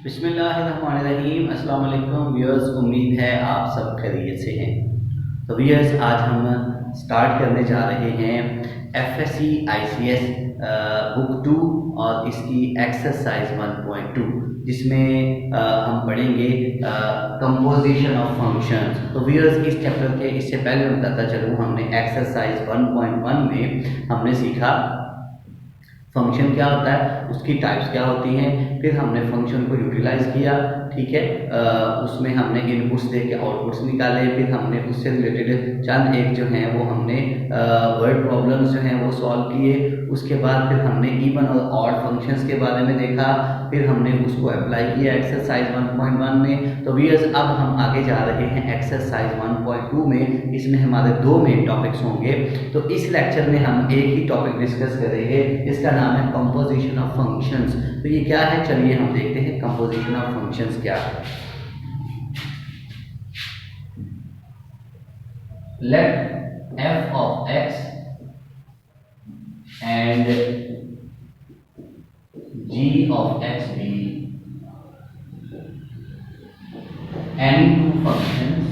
बिस्मिल्लाहिर्रहमानिर्रहीम। अस्सलाम वालेकुम व्यूअर्स, उम्मीद है आप सब खैरियत से हैं। तो व्यूअर्स, आज हम स्टार्ट करने जा रहे हैं एफएससी आईसीएस बुक 2 और इसकी एक्सरसाइज 1.2, जिसमें हम पढ़ेंगे कंपोजिशन ऑफ फंक्शंस। तो व्यूअर्स, इस चैप्टर के इससे पहले बताता चलूँ, हमने एक्सरसाइज 1.1 में हमने सीखा फंक्शन क्या होता है, उसकी टाइप्स क्या होती हैं, फिर हमने फंक्शन को यूटिलाइज किया। ठीक है, उसमें हमने इनपुट्स दे के आउटपुट्स निकाले, फिर हमने उससे रिलेटेड चंद एक जो हैं वो हमने वर्ड प्रॉब्लम्स जो हैं वो सॉल्व किए। उसके बाद फिर हमने इवन और ऑड फंक्शंस के बारे में देखा, फिर हमने उसको अप्लाई किया एक्सरसाइज 1.1 में। तो व्यूअर्स, अब हम आगे जा रहे हैं एक्सरसाइज 1.2 में। इसमें हमारे दो मेन टॉपिक्स होंगे। तो इस लेक्चर में हम एक ही टॉपिक डिस्कस करेंगे, इसका नाम है कंपोजिशन ऑफ फंक्शंस। तो ये क्या है, चलिए हम देखते हैं कंपोजिशन ऑफ फंक्शंस क्या है। Let f of x and g of x be any two functions।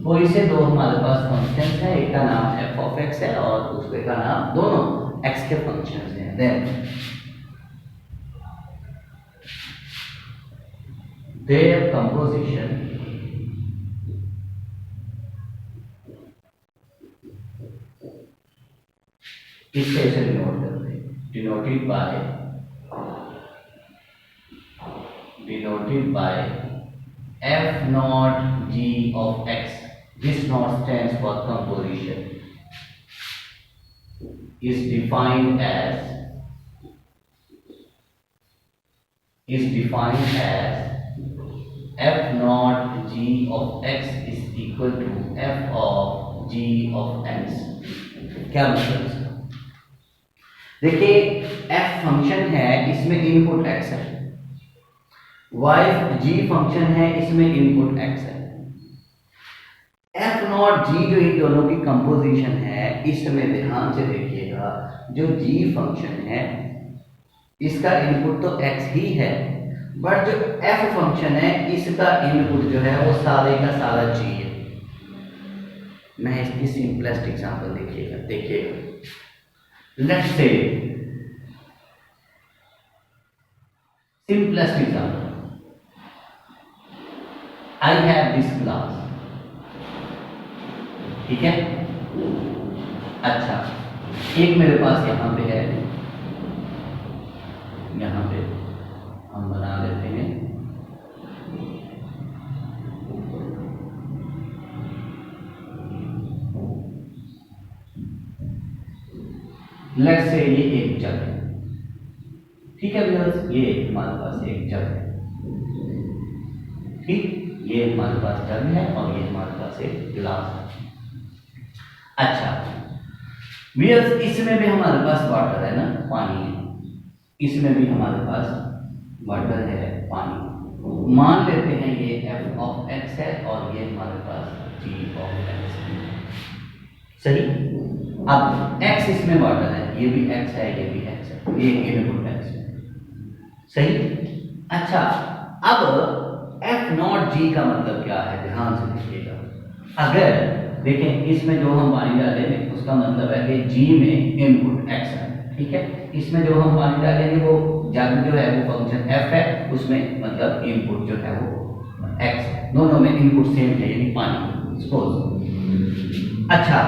कोई से दो हमारे पास फंक्शंस है, एक का नाम f of x है और दूसरे का नाम, दोनों x के फंक्शंस हैं। देन their composition इससे इसे डिनोट करते हैं, denoted by f naught g of x। This naught stands for composition, is defined as f naught g of x is equal to f of g of x। क्या मतलब इसका? देखिए, f function है, इसमें input x है, y g function है, इसमें input x है। f नॉट g जो इन दोनों की कंपोजिशन है, इसमें ध्यान से देखिएगा, जो g फंक्शन है इसका इनपुट तो x ही है, बट जो f फंक्शन है इसका इनपुट जो है वो सारे का सारा g है। मैं इसकी सिंपलेस्ट एग्जांपल देखिएगा। Let's say simplest example, I have this glass। ठीक है, अच्छा, एक मेरे पास यहां पे है, यहां पे हम बना लेते हैं लेट्स से ये एक जग है। ठीक है व्यूअर्स, ये हमारे पास एक जग है। ठीक, ये हमारे पास जग है और ये हमारे पास एक गिलास है। अच्छा व्यूअर्स, इसमें भी हमारे पास वाटर है ना, पानी है, इसमें भी हमारे पास वाटर है, पानी। मान लेते हैं ये f of x है और ये हमारे पास g of x है। सही, अब x इसमें वाटर है, ये भी x है, ये भी x है, ये इनपुट x है। सही, अच्छा, अब f नॉट g का मतलब क्या है, ध्यान से देखिएगा। अगर देखें, इसमें जो हम पानी डालेंगे उसका मतलब है कि g में इनपुट x है। ठीक है, इसमें जो हम पानी डालेंगे वो जग जो है वो फंक्शन f है, उसमें मतलब इनपुट जो है वो x है, दोनों में इनपुट सेम है, यानी पानी। सपोज, अच्छा,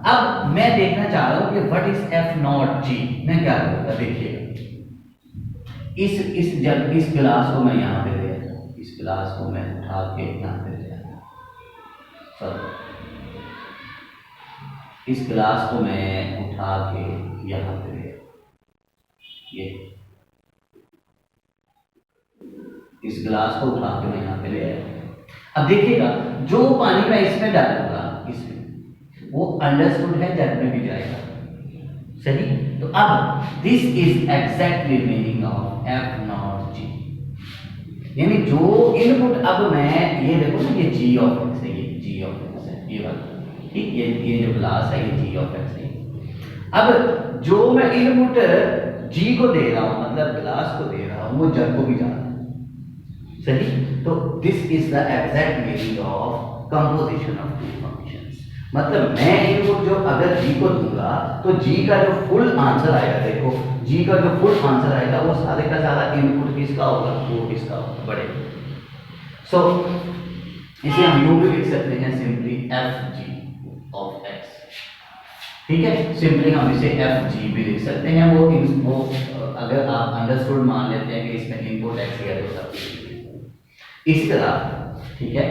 अब मैं देखना चाह रहा हूं कि व्हाट इज f नॉट g। मैं क्या करूंगा, देखिएगा, इस गिलास को मैं यहाँ पे ले आता हूँ, इस गिलास को मैं उठा के यहाँ पे ले आता हूँ, इस गिलास को मैं उठा के यहाँ पे ले, ये इस गिलास को उठा के मैं यहाँ पे ले आया। अब देखिएगा, जो पानी मैं इसमें डालूंगा, इसमें वो अंडरस्टूड है, जग में भी जाएगा। सही, तो अब this is exactly meaning of f नॉट g, यानी जो इनपुट, अब मैं ये देखो ना, ये g ऑफ x है, ये g ऑफ x है, ये वाला। ठीक, ये जो ग्लास है ये g ऑफ x है। अब जो मैं इनपुट जी को दे रहा हूं मतलब ग्लास को दे रहा हूं, वो जग को भी जाना है, सही। तो this is the exact meaning of composition of two functions. मतलब मैं इनपुट जो अगर जी को दूंगा तो जी का जो फुल आंसर आएगा, देखो जी का जो फुल आंसर आएगा वो सारे का सारा इनपुट किसका होगा, वो किसका होगा, बड़े। सो इसे हम यूं भी लिख सकते हैं simply F G of x, ठीक है। सिंपली हम इसे एफ जी भी लिख सकते हैं। वो अगर आप अंडरस्टूड मान लेते हैं कि इसमें इनपुट एक्स है तो सब इसी तरह, ठीक है।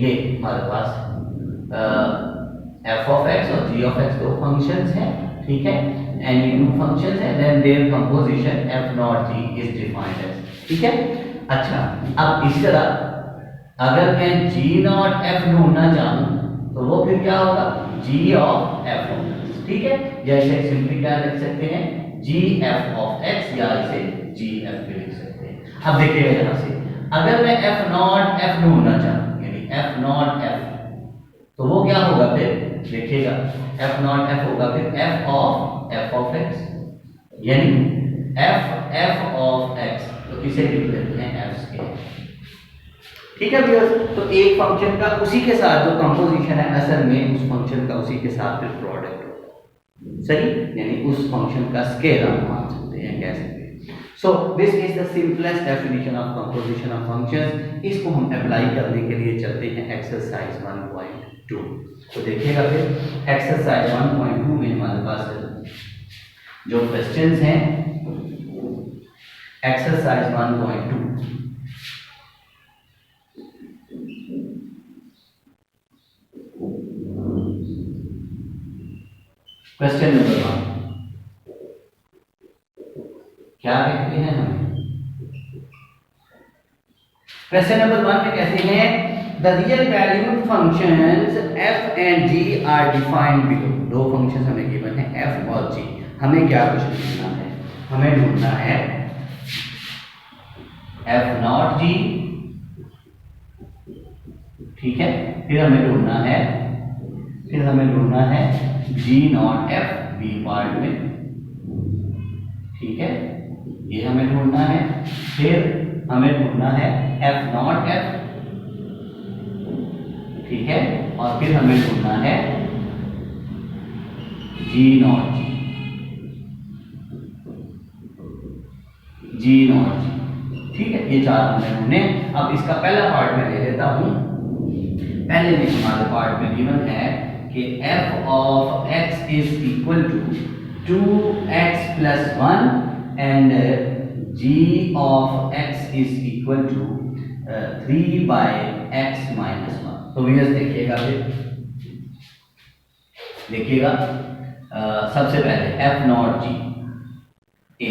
ये हमारे पास एफ ऑफ एक्स और जी ऑफ एक्स दो फंक्शंस हैं, ठीक है। एनी टू फंक्शंस हैं, then their composition f not g is defined as, ठीक है। अच्छा, अब इस तरह अगर मैं जी नॉट एफ ढूंढना चाहूं तो वो फिर क्या होगा, जी ऑफ एफ ऑफ एक्स, ठीक है। जैसे सिंपली क्या लिख सकते हैं, जी एफ ऑफ एक्स, या इसे जी एफ भी लिख सकते हैं। अब देखिएगा यहां से अगर मैं एफ नॉट एफ ढूंढना चाहूं, यानी एफ नॉट एफ, तो वो क्या होगा फिर, देखिएगा एफ नॉट एफ होगा फिर एफ ऑफ एक्स, यानी एफ ऑफ एक्स, तो इसे लिख लेते हैं एफ स्केयर, ठीक है व्यूअर्स। तो एक फंक्शन का उसी के साथ जो कंपोजिशन है असल में उस फंक्शन का उसी के साथ फिर प्रोडक्ट होगा, सही, यानी उस फंक्शन का स्केल आप मान सकते हैं, कह सकते हैं। So this is the simplest definition of composition of functions. इसको हम अप्लाई करने के लिए चलते हैं एक्सरसाइज 1.2। तो देखिएगा फिर एक्सरसाइज 1.2 में हमारे पास जो क्वेश्चंस हैं, एक्सरसाइज 1.2 क्वेश्चन नंबर 1 क्या कहते हैं हम, क्वेश्चन नंबर 1 में कहते हैं the real valued functions f and g are defined below. दो फंक्शंस हमें गिवन है f और g, हमें क्या कुछ ढूंढना है, हमें ढूंढना है f नॉट g, ठीक है, फिर हमें ढूंढना है g not f b part में, ठीक है, ये हमें ढूंढना है। फिर हमें ढूंढना है f नॉट f, ठीक है, और फिर हमें ढूंढना है g नॉट g, ठीक है, ये चार हमने ढूंढे। अब इसका पहला पार्ट मैं ले लेता हूं। पहले में हमारे पार्ट में गिवन है कि f of x is equal to 2x plus 1 and g of x is equal to 3 by x minus 1। तो व्यूअर्स देखिएगा, फिर देखिएगा सबसे पहले f नॉट g a,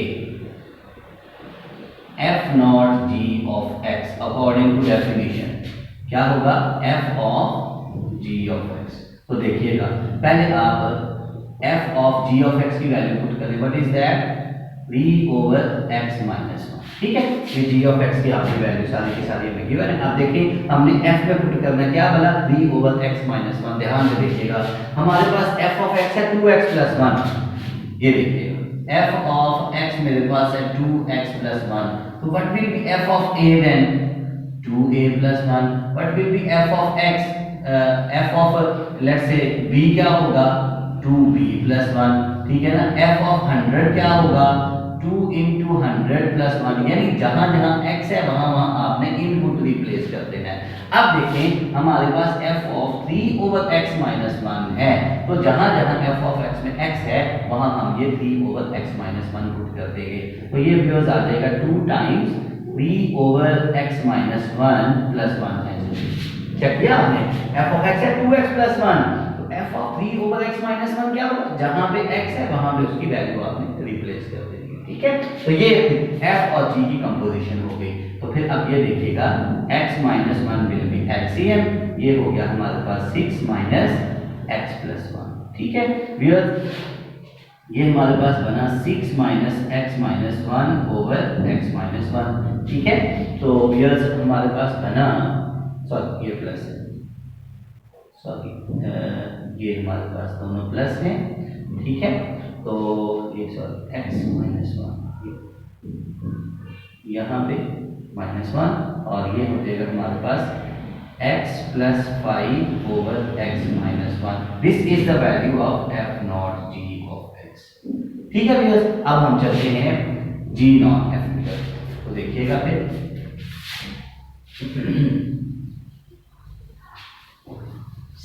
f नॉट g of x according to definition क्या होगा, f of g of x। तो देखिएगा पहले आप f of g of x की वैल्यू पुट करें, what is that, 3 over x minus 1, ठीक है। ये g ऑफ x की आपकी वैल्यू सारी की सारी हमें गिवन है। अब देखिए हमने f में पुट करना क्या बोला, 3 ओवर x माइनस 1। ध्यान से देखिएगा हमारे पास f ऑफ x है 2x प्लस 1, ये देखिएगा f ऑफ x मेरे पास है 2x प्लस 1, तो what will be f of a then 2a plus 1, what will be f of x, f of let's say b क्या होगा 2b प्लस 1, ठीक है ना। f ऑफ 100 क्या होगा 2 into 100 प्लस 1, यानी जहां जहां x है वहां वहां आपने इनपुट रिप्लेस कर देना है। अब देखें हमारे पास f of 3 over x minus 1 है, तो जहां जहां f ऑफ x में x है वहां हम ये 3 ओवर x माइनस 1 पुट कर देंगे, तो ये व्यूअर्स आ जाएगा 2 times 3 over x minus 1 plus 1 है। चेक किया आपने, f ऑफ x है 2x प्लस 1, तो f of 3 over x minus 1 क्या होगा, जहां पे x है वहां पे उसकी वैल्यू आपने रिप्लेस कर देनी है, ठीक है। तो ये f और g की कंपोजिशन हो गई। तो फिर अब ये देखिएगा x minus 1 will be LCM, ये हो गया हमारे पास 6 माइनस x प्लस 1, ठीक है व्यूअर्स। ये हमारे पास बना 6 minus x minus 1 over x minus 1, ठीक है। तो व्यूअर्स हमारे पास बना, सॉरी ये प्लस है, सॉरी ये हमारे पास दोनों प्लस हैं, ठीक है। तो ये सॉरी x माइनस वन, यहाँ पे -1 और ये हो जाएगा हमारे पास x plus 5 over x minus 1। This is the value of f नॉट g ऑफ x। ठीक है भैया, अब हम चलते हैं g नॉट f की तरफ। तो देखिएगा फिर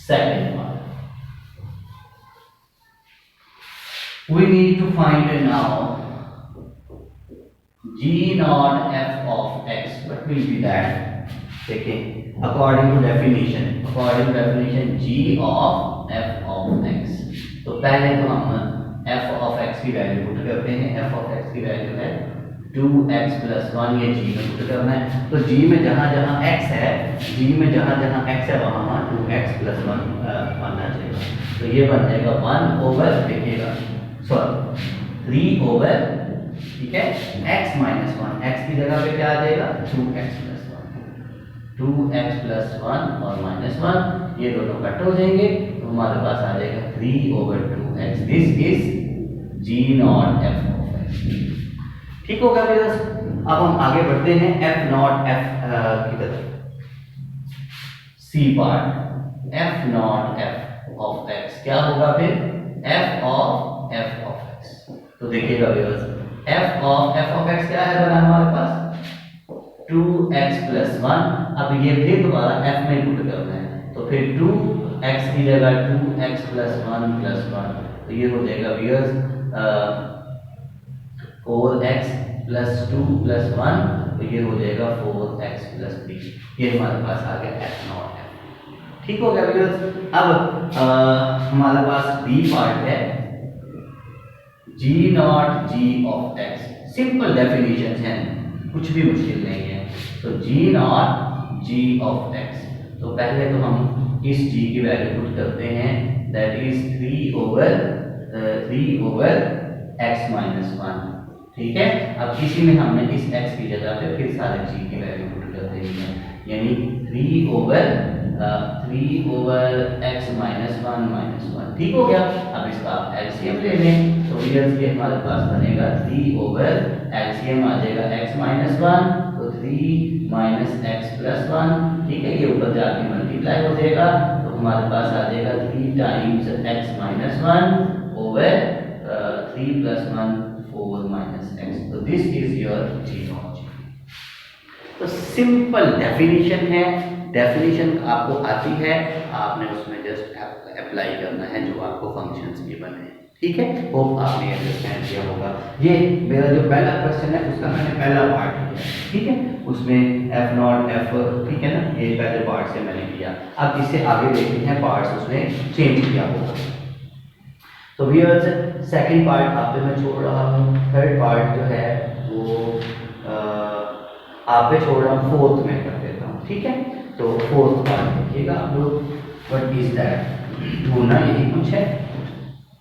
second one, we need to find now g naught f of x. What will be that? देखिए according to definition g of f of x। तो पहले तो हम f of x की वैल्यू पुट करते हैं। f of x की value है 2x प्लस 1, ये g में पुट करना है। तो g में जहां जहां x है, g में जहां जहां x है वहां 2x प्लस 1 बनना चाहिए। तो ये बन जाएगा 1 ओवर, देखिएगा सॉरी 3 ओवर, ठीक है, x माइनस 1, x की जगह पे क्या आ जाएगा 2x प्लस 1, 2x प्लस 1 और माइनस 1, ये दोनों कट हो जाएंगे तो हमारे पास आ जाएगा 3 over 2x। This is g not f of x। ठीक होगा भैया। अब हम आगे बढ़ते हैं f नॉट f की तरफ। C part f not f of x क्या होगा फिर f ऑफ x। तो देखिएगा भैया f ऑफ x क्या है बना हमारे पास 2x प्लस 1। अब ये फिर दोबारा f में पुट करना है, तो फिर 2x की जगह 2x प्लस 1 प्लस 1, तो ये हो जाएगा व्यूअर्स 4x प्लस 2 प्लस 1, तो ये हो जाएगा 4x प्लस 3। ये हमारे पास आ गया f नॉट f। ठीक हो गया व्यूअर्स। अब हमारे पास b पार्ट है g not g of x। Simple definition है, कुछ भी मुश्किल नहीं है। तो g not g of x, तो पहले तो हम इस g की वैल्यू पुट करते हैं, that is 3 over x minus 1। ठीक है, अब इसी में हमने इस x की जगह पे फिर सारे g की वैल्यू पुट कर देनी है, यानी 3 ओवर x माइनस 1 माइनस 1। ठीक हो गया। अब इसका एलसीएम ले लें, तो ये हमारे पास बनेगा 3 ओवर एलसीएम आ जाएगा x माइनस 1, तो 3 माइनस x प्लस 1। ठीक है, ये ऊपर जाके मल्टीप्लाई हो जाएगा, तो हमारे पास आ जाएगा 3 times x minus 1 over 3 plus 1 4 minus x। तो this is your g not g। तो सिंपल डेफिनेशन है, डेफिनेशन आपको आती है, आपने उसमें जस्ट अप्लाई करना है जो आपको फंक्शंस गिवन है। ठीक है, होप आपने अंडरस्टैंड किया होगा। ये मेरा जो पहला क्वेश्चन है उसका मैंने पहला पार्ट किया, ठीक है, उसमें f नॉट f, ठीक है ना, ये पहले पार्ट से मैंने किया। अब इससे आगे देखते हैं पार्ट्स उसमें चेंज किया होगा। तो व्यूअर्स सेकंड पार्ट आप पे मैं छोड़ रहा हूँ, थर्ड पार्ट जो है वो आप पे छोड़ रहा हूँ, फोर्थ में कर देता हूँ। ठीक है, तो फोर्थ पार्ट देखिएगा आप लोग, व्हाट इज दैट, ढूंढना यही कुछ है।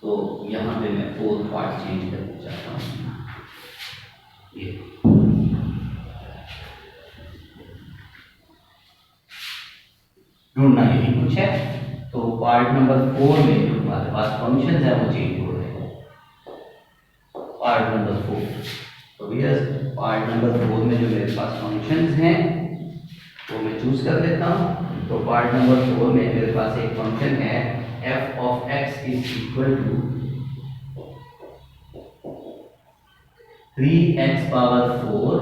तो यहाँ पे मैं फोर्थ पार्ट चेंज करना चाहता हूँ, ये ढूंढना यही कुछ है। तो पार्ट नंबर 4 में जो हमारे पास फंक्शन है वो चेंज हो रहे हैं। पार्ट नंबर 4, तो यस पार्ट नंबर 4 में जो मेरे पास फंक्शंस हैं वो मैं चूज कर लेता हूँ। तो पार्ट नंबर 4 में मेरे पास एक फंक्शन है f of x is equal to 3x power 4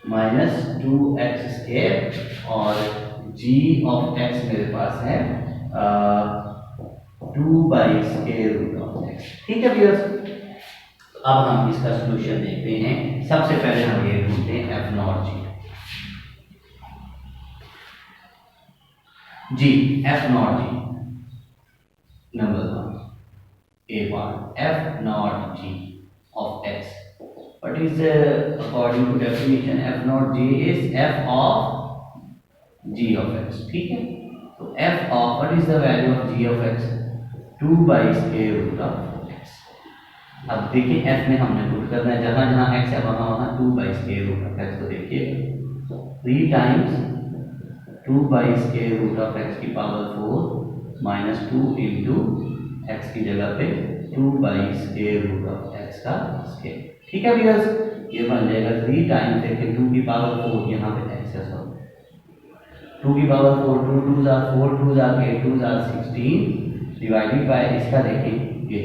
minus 2x square, और g ऑफ x मेरे पास है 2 by square root of x। ठीक है व्यूअर्स, अब हम इसका सॉल्यूशन देखते हैं। सबसे पहले हम ये ढूंढते हैं f नॉट g f नॉट g। Number 1 a part f नॉट g of x, what is according to definition f नॉट g is f of g of x। ठीक है, तो f of what is the value of g of x 2 by square root of x। अब देखिए f में हमने put करना है, जहां जहां x है वहां वहां 2 by square root of x। तो देखिए 3 times 2 by square root of x की पावर 4 माइनस 2 इंटू x की जगह पे 2 by square root of x का स्क्वायर। ठीक है व्यूअर्स, ये बन जाएगा 3 टाइम्स देखिए 2 की पावर 4, यहाँ पे एक्स है सब 2 की power 4, 2 2 jar 4 2 jar 8 2 jar 16 divided by इसका देखिए ये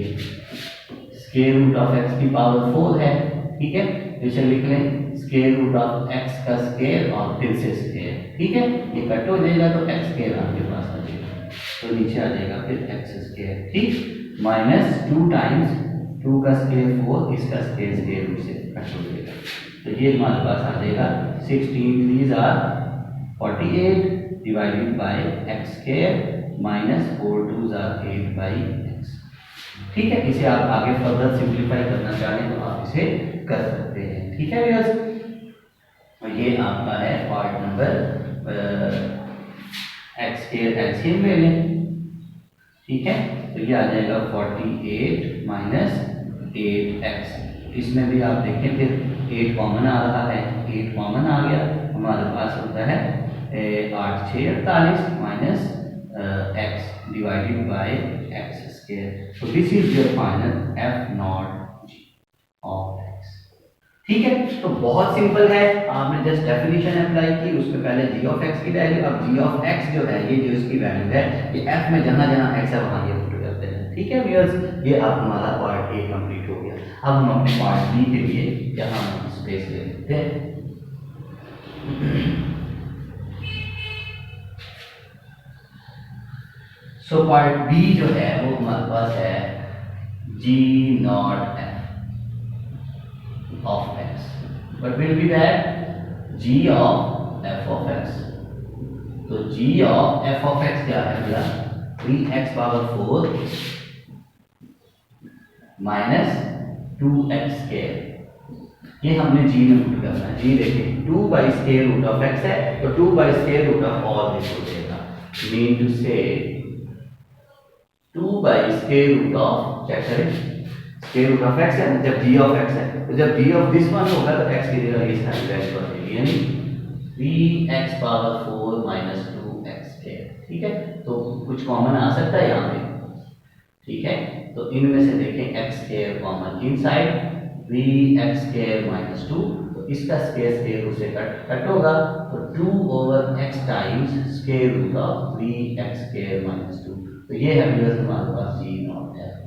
स्क्वायर रूट ऑफ एक्स की पावर 4 है। ठीक है, इसे लिख लें स्क्वायर रूट ऑफ एक्स का स्क्वायर और फिर से स्क्वायर। ठीक है, ये कट हो जाएगा तो एक्स स्क्वायर आपके पास आ जाएगा, तो नीचे आ जाएगा फिर एक्स स्क्वायर। ठीक, माइनस 2 टाइम्स 2 का स्क्वायर 4, इसका स्क्वायर स्क्वायर रूट से कट हो जाएगा, तो ये हमारे पास आ जाएगा 16 3 jar 48 divided by x square minus 4 2 jar 8 by x. ठीक है, इसे आप आगे फर्दर सिंप्लीफाई करना चाहें तो आप इसे कर सकते हैं। ठीक है व्यूअर्स, तो ये आपका है part number x square LCM ले लें। ठीक है, तो ये आ जाएगा 48 माइनस 8x, इसमें भी आप देखें फिर 8 कॉमन आ रहा है, 8 कॉमन आ गया, हमारे पास होता है 8 6 48 minus x divided by x square. तो this is your final f not g of x. ठीक है, तो बहुत सिंपल है, आपने जस्ट डेफिनेशन अप्लाई की, उसमें पहले g ऑफ x की वैल्यू, अब g ऑफ x जो है ये जो इसकी वैल्यू है ये f में जहां जहां x है वहां ये पुट करते हैं। ठीक है व्यूअर्स, ये अब हमारा पार्ट ए कंप्लीट हो गया। अब हम अपने पार्ट बी के लिए यहां स्पेस ले लेते हैं। सो पार्ट बी जो है वो हमारे पास है g not f of x, but will be that g of f of x। तो g of f of x क्या है भैया, 3x power 4 minus 2x square, ये हमने g में पुट करना है। g देखिए 2 by square root of x है, तो 2 by square root of all this हो जाएगा, मीन टू से 2 by square root of, check करें स्क्वायर रूट ऑफ x है, जब g ऑफ x है तो जब g ऑफ दिस वन होगा तो x की जगह ये सारी वैल्यू आ जाएगी, यानी 3x power 4 minus 2x square. ठीक है, तो कुछ कॉमन आ सकता है यहाँ पे। ठीक है, तो इनमें से देखें x square common inside, 3x square minus 2, तो इसका स्क्वायर स्क्वायर रूट से कट होगा, तो 2 over x times square root of 3x square minus 2, तो ये है व्यूअर्स हमारे पास g नॉट f।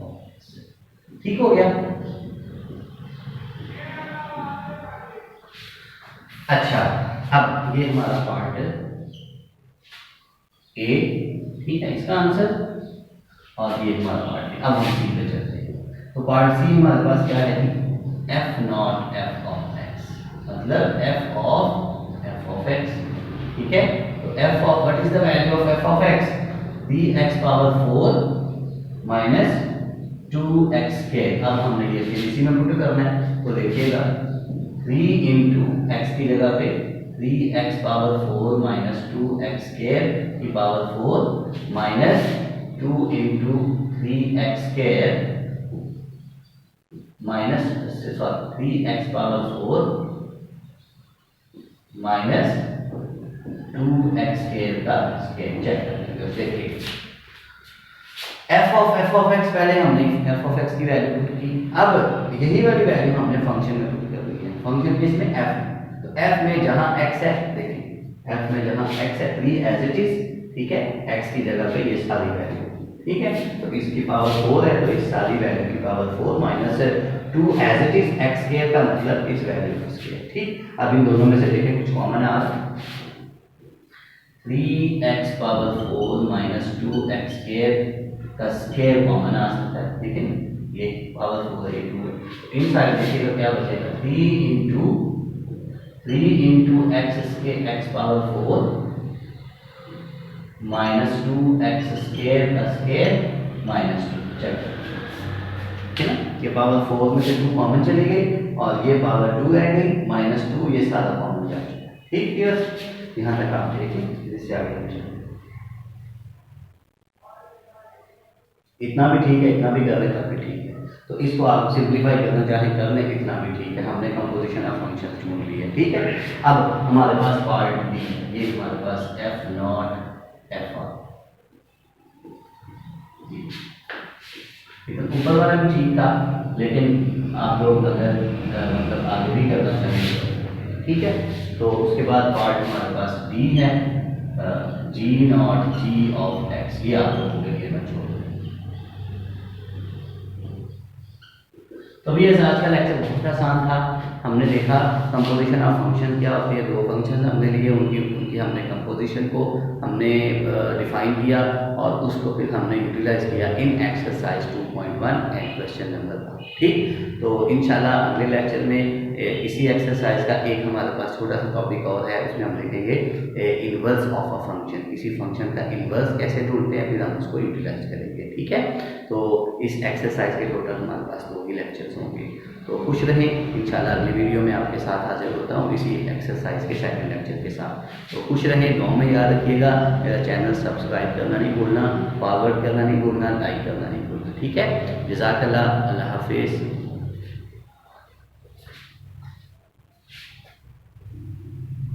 ठीक हो गया। अच्छा, अब ये हमारा पार्ट ए, ठीक है, इसका आंसर, और ये हमारा पार्ट बी। अब हम सी पे चलते हैं, तो पार्ट सी हमारे पास क्या है, F not F of x, मतलब एफ ऑफ एक्स। ठीक है, तो F of, what is the value of F of x, 3x power 4 minus 2x square. अब हमने ये फिर इसी में पुट करना है, तो देखिएगा 3 इंटू एक्स की जगह पे 3x power 4 minus 2x square की power 4 minus 2 into 3x square minus, sorry 3x power 4 minus 2x square का स्क्वायर। चेक करेंगे, देखिए f ऑफ x, पहले हमने f ऑफ x की वैल्यू पुट की, अब यही वाली वैल्यू हमने फंक्शन में पुट कर दी है। फंक्शन किसमें, f, तो f में जहां x है, देखिए f में जहां x है 3 एज इट इज, ठीक है, x की जगह पे ये सारी वैल्यू, ठीक है, तो इसकी पावर 4 है, तो इस सारी वैल्यू की power 4 minus 2 as it is x square का मतलब इस वैल्यू का स्क्वायर। ठीक, अब इन दोनों में से देखें कुछ कॉमन आ रहा है, 3x power 4 minus 2x square का स्क्वायर कॉमन आ सकता है, लेकिन ये पावर 4 है, 2 है, इन सारे देखिएगा क्या बचेगा, 3 into x square, x power 4 minus 2x square का स्क्वायर माइनस 2। चलो ठीक है ना, ये पावर 4 में से 2 कॉमन चली गई और ये पावर 2 रह गई, माइनस 2, ये सारा कॉमन जा चुका है। ठीक है, यहाँ तक आप देखिए, इससे आगे हम चलें, इतना भी ठीक है, इतना भी कर रहे तब भी ठीक है, तो इसको आप सिंप्लीफाई करना चाहें कर लें, इतना भी ठीक है, हमने कंपोजिशन ऑफ फंक्शन ढूंढ ली है। ठीक है, अब हमारे पास पार्ट बी, ये हमारे पास एफ नॉट एफ ऑफ, ठीक है, ऊपर वाला भी ठीक था, लेकिन आप लोग अगर मतलब आगे भी करना चाहेंगे, ठीक है। तो उसके बाद पार्ट हमारे पास डी है, जी नॉट जी ऑफ एक्स, ये आप लोगों के लिए मैं छोड़ दूँ। तो ये आज का लेक्चर बहुत आसान था। हमने देखा कंपोजिशन ऑफ फंक्शन क्या होती है, दो फंक्शन हमने लिए, उनकी उनकी हमने कंपोजिशन को हमने डिफाइन किया और उसको फिर हमने यूटिलाइज किया इन एक्सरसाइज 2.1 एंड क्वेश्चन नंबर 1। ठीक, तो इंशाल्लाह अगले लेक्चर में इसी एक्सरसाइज का एक हमारे पास छोटा सा टॉपिक और है, उसमें हम देखेंगे इनवर्स ऑफ अ फंक्शन, किसी फंक्शन का इनवर्स कैसे ढूंढते हैं, फिर हम उसको यूटिलाइज करेंगे। ठीक है, तो इस एक्सरसाइज के टोटल हमारे पास 2 ही लेक्चर्स होंगे। तो खुश रहें, इंशाल्लाह अगली वीडियो में आपके साथ हाजिर होता हूँ इसी एक्सरसाइज के सेकंड लेक्चर के साथ। तो खुश रहें, दुआ में याद रखिएगा, मेरा चैनल सब्सक्राइब करना नहीं भूलना, फॉरवर्ड करना नहीं भूलना, लाइक करना नहीं भूलना। ठीक है, जज़ाकल्लाह, अल्लाह हाफिज़।